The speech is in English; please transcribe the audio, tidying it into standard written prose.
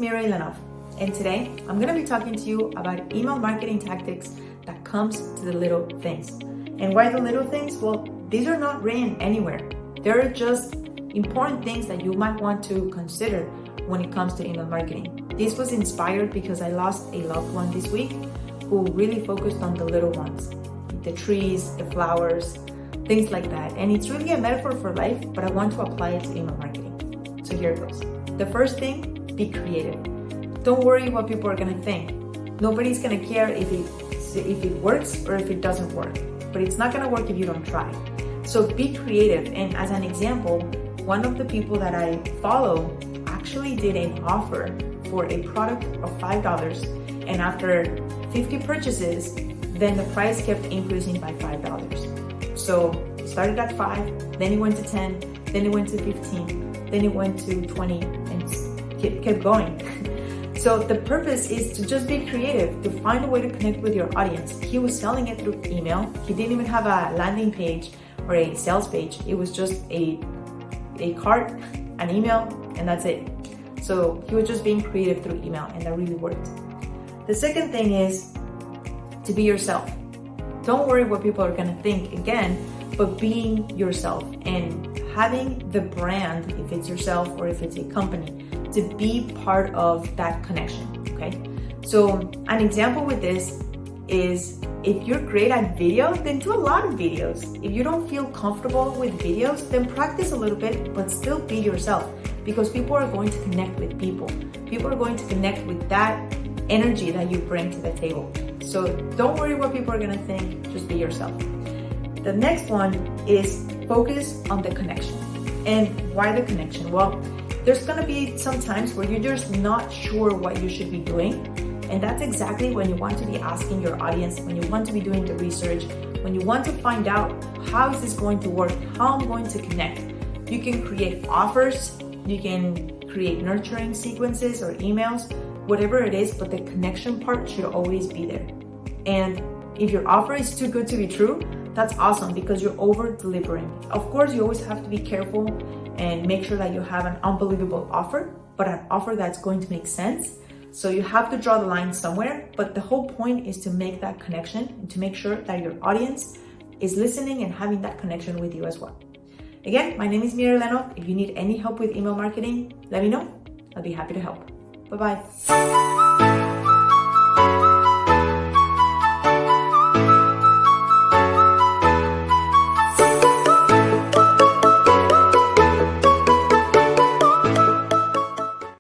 Mira Ilanov, and today I'm going to be talking to you about email marketing tactics that comes to the little things. And why the little things? Well, these are not written anywhere. They're just important things that you might want to consider when it comes to email marketing. This was inspired because I lost a loved one this week who really focused on the little ones, the trees, the flowers, things like that. And it's really a metaphor for life, but I want to apply it to email marketing. So here it goes. The first thing, be creative. Don't worry what people are gonna think. Nobody's gonna care if it works or if it doesn't work, but it's not gonna work if you don't try. So be creative. And as an example, one of the people that I follow actually did an offer for a product of $5, and after 50 purchases, then the price kept increasing by $5. So it started at 5, then it went to 10, then it went to 15, then it went to 20, and kept going. So the purpose is to just be creative, to find a way to connect with your audience. He was selling it through email. He didn't even have a landing page or a sales page. It was just a cart, an email, and that's it. So he was just being creative through email, and that really worked. The second thing is to be yourself. Don't worry what people are gonna think again, but being yourself and having the brand, if it's yourself or if it's a company, to be part of that connection, okay? So an example with this is if you're great at video, then do a lot of videos. If you don't feel comfortable with videos, then practice a little bit, but still be yourself, because people are going to connect with people. People are going to connect with that energy that you bring to the table. So don't worry what people are gonna think, just be yourself. The next one is focus on the connection. And why the connection? Well, there's gonna be some times where you're just not sure what you should be doing. And that's exactly when you want to be asking your audience, when you want to be doing the research, when you want to find out how is this going to work, how I'm going to connect. You can create offers, you can create nurturing sequences or emails, whatever it is, but the connection part should always be there. And if your offer is too good to be true, that's awesome because you're over delivering. Of course, you always have to be careful and make sure that you have an unbelievable offer, but an offer that's going to make sense. So you have to draw the line somewhere, but the whole point is to make that connection and to make sure that your audience is listening and having that connection with you as well. Again, my name is Mira Ilanov. If you need any help with email marketing, let me know. I'll be happy to help. Bye-bye.